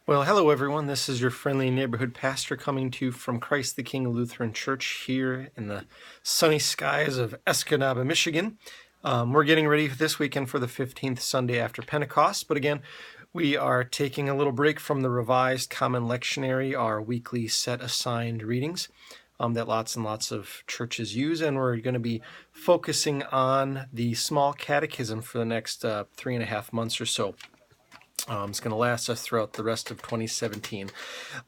Well, hello everyone. This is your friendly neighborhood pastor coming to you from Christ the King Lutheran Church here in the sunny skies of Escanaba, Michigan. We're getting ready this weekend for the 15th Sunday after Pentecost, but again, we are taking a little break from the Revised Common Lectionary, our weekly set assigned readings that lots and lots of churches use, and we're going to be focusing on the Small Catechism for the next 3.5 months or so. It's going to last us throughout the rest of 2017.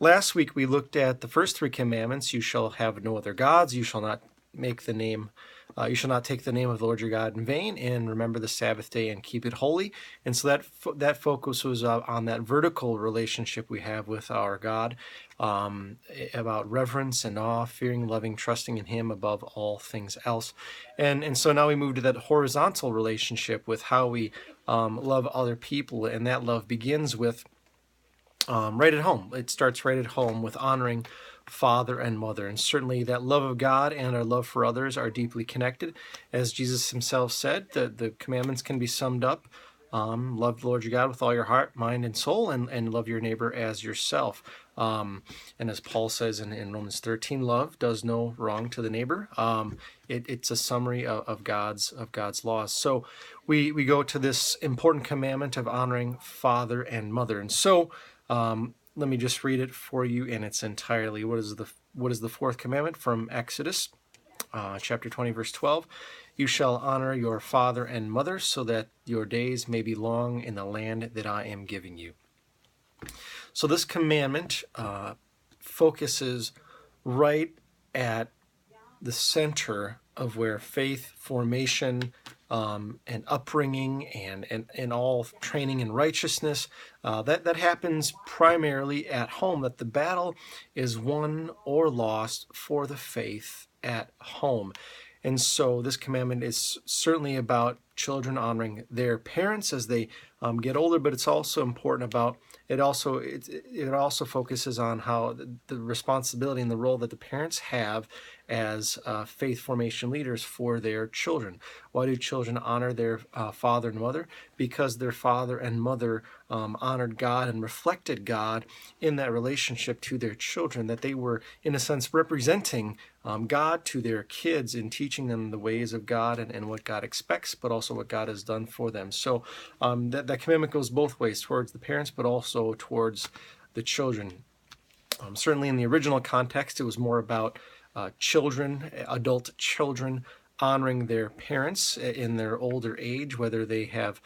Last week we looked at the first three commandments. You shall have no other gods. You shall not take the name of the Lord your God in vain, and remember the Sabbath day and keep it holy. And so that focus was on that vertical relationship we have with our God, about reverence and awe, fearing, loving, trusting in Him above all things else. And so now we move to that horizontal relationship with how we love other people, and that love begins with right at home. It starts right at home with honoring father and mother. And certainly that love of God and our love for others are deeply connected. As Jesus himself said, the commandments can be summed up. Love the Lord your God with all your heart, mind, and soul, and love your neighbor as yourself. And as Paul says in Romans 13, love does no wrong to the neighbor. It's a summary of God's laws. So we go to this important commandment of honoring father and mother. And so let me just read it for you in its entirety. What is the fourth commandment from Exodus, chapter 20, verse 12? You shall honor your father and mother so that your days may be long in the land that I am giving you. So this commandment focuses right at the center of where faith formation and upbringing and all training in righteousness, that happens primarily at home, that the battle is won or lost for the faith at home. And so this commandment is certainly about children honoring their parents as they get older, but it's also important about it also focuses on how the responsibility and the role that the parents have as faith formation leaders for their children. Why do children honor their father and mother? Because their father and mother honored God and reflected God in that relationship to their children, that they were, in a sense, representing God to their kids in teaching them the ways of God and what God expects, but also what God has done for them. So that commandment goes both ways, towards the parents, but also towards the children. Certainly in the original context, it was more about adult children, honoring their parents in their older age, whether they have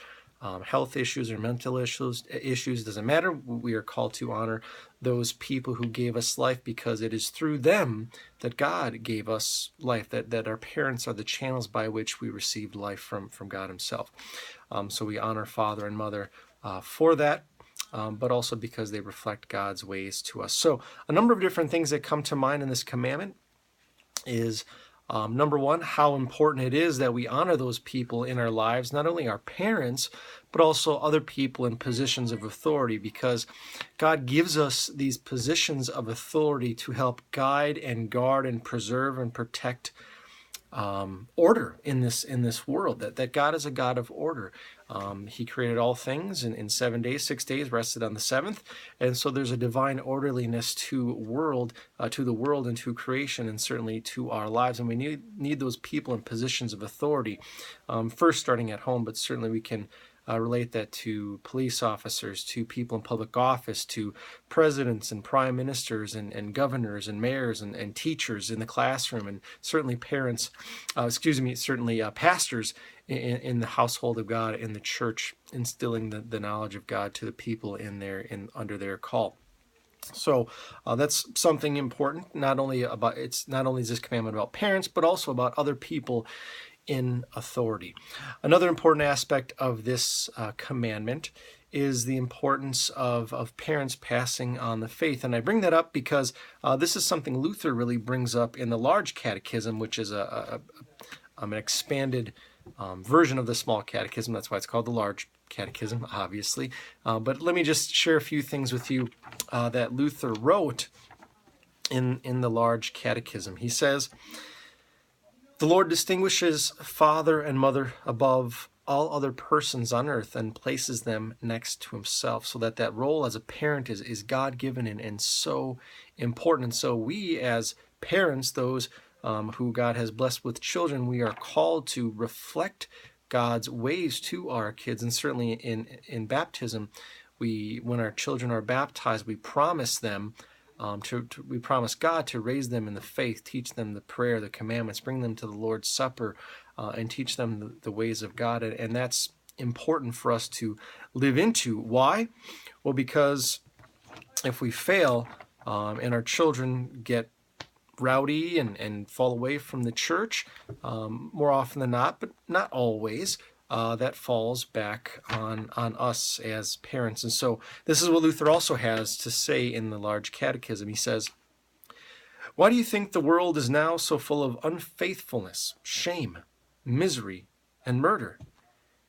health issues or mental issues, doesn't matter. We are called to honor those people who gave us life, because it is through them that God gave us life, that our parents are the channels by which we received life from God himself. So we honor father and mother for that, but also because they reflect God's ways to us. So a number of different things that come to mind in this commandment is number one, how important it is that we honor those people in our lives, not only our parents, but also other people in positions of authority, because God gives us these positions of authority to help guide and guard and preserve and protect order in this world, that God is a God of order. He created all things in 7 days, 6 days, rested on the seventh, and so there's a divine orderliness to the world and to creation, and certainly to our lives, and we need those people in positions of authority, first starting at home, but certainly we can relate that to police officers, to people in public office, to presidents and prime ministers and governors and mayors and teachers in the classroom, and certainly pastors in the household of God, in the church, instilling the knowledge of God to the people under their call. So that's something important. Not only is this commandment about parents, but also about other people in authority. Another important aspect of this commandment is the importance of parents passing on the faith. And I bring that up because this is something Luther really brings up in the Large Catechism, which is an expanded version of the Small Catechism. That's why it's called the Large Catechism, obviously. But let me just share a few things with you that Luther wrote in the Large Catechism. He says, "The Lord distinguishes father and mother above all other persons on earth and places them next to himself, so that role as a parent is God-given and so important. And so we as parents, those who God has blessed with children, we are called to reflect God's ways to our kids. And certainly in baptism, when our children are baptized, we promise them we promise God to raise them in the faith, teach them the prayer, the commandments, bring them to the Lord's Supper, and teach them the ways of God. And that's important for us to live into. Why? Well, because if we fail and our children get rowdy and fall away from the church, more often than not, but not always, that falls back on us as parents. And so this is what Luther also has to say in the Large Catechism. He says, "Why do you think the world is now so full of unfaithfulness, shame, misery, and murder?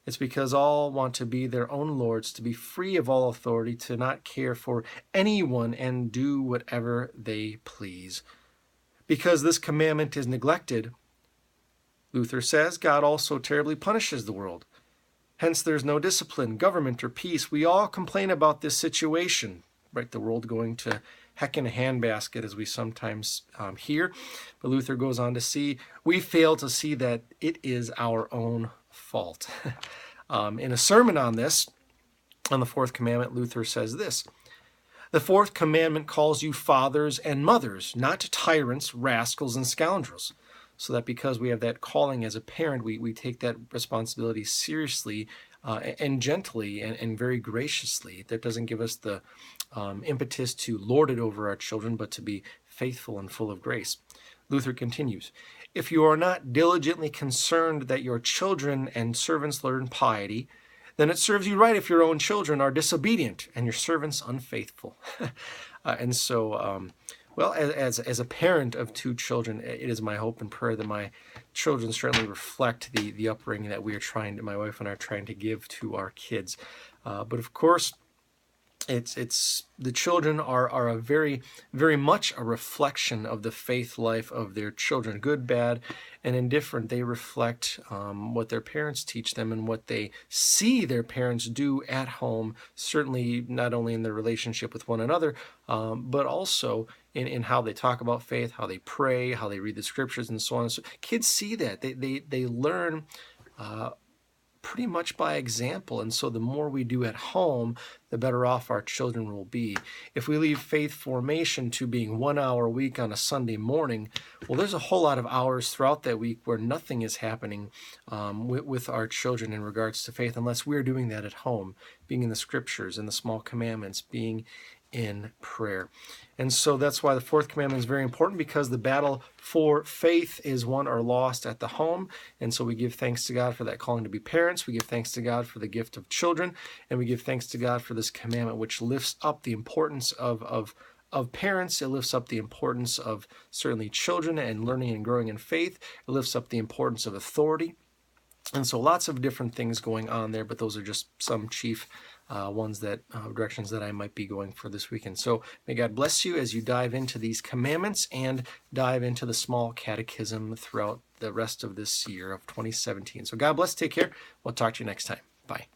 It's because all want to be their own lords, to be free of all authority, to not care for anyone and do whatever they please. Because this commandment is neglected," Luther says, "God also terribly punishes the world. Hence there's no discipline, government, or peace. We all complain about this situation," right? The world going to heck in a handbasket, as we sometimes hear. But Luther goes on to see, we fail to see that it is our own fault. In a sermon on this, on the fourth commandment, Luther says this: "The fourth commandment calls you fathers and mothers, not tyrants, rascals, and scoundrels." So that because we have that calling as a parent, we take that responsibility seriously and gently and very graciously. That doesn't give us the impetus to lord it over our children, but to be faithful and full of grace. Luther continues, "If you are not diligently concerned that your children and servants learn piety, then it serves you right if your own children are disobedient and your servants unfaithful." And so, well, as a parent of two children, it is my hope and prayer that my children certainly reflect the upbringing that my wife and I are trying to give to our kids. But of course, it's the children are a very, very much a reflection of the faith life of their children, good, bad, and indifferent. They reflect what their parents teach them and what they see their parents do at home, certainly not only in their relationship with one another, but also in how they talk about faith, how they pray, how they read the scriptures, and so on. So kids see that. They learn pretty much by example. And so the more we do at home, the better off our children will be. If we leave faith formation to being 1 hour a week on a Sunday morning, well, there's a whole lot of hours throughout that week where nothing is happening with our children in regards to faith, unless we're doing that at home, being in the scriptures and the small commandments, being in prayer. And so that's why the fourth commandment is very important, because the battle for faith is won or lost at the home. And so we give thanks to God for that calling to be parents. We give thanks to God for the gift of children, and we give thanks to God for this commandment, which lifts up the importance of parents. It lifts up the importance of certainly children and learning and growing in faith. It lifts up the importance of authority. And so lots of different things going on there, but those are just some chief directions that I might be going for this weekend. So may God bless you as you dive into these commandments and dive into the small catechism throughout the rest of this year of 2017. So God bless. Take care. We'll talk to you next time. Bye.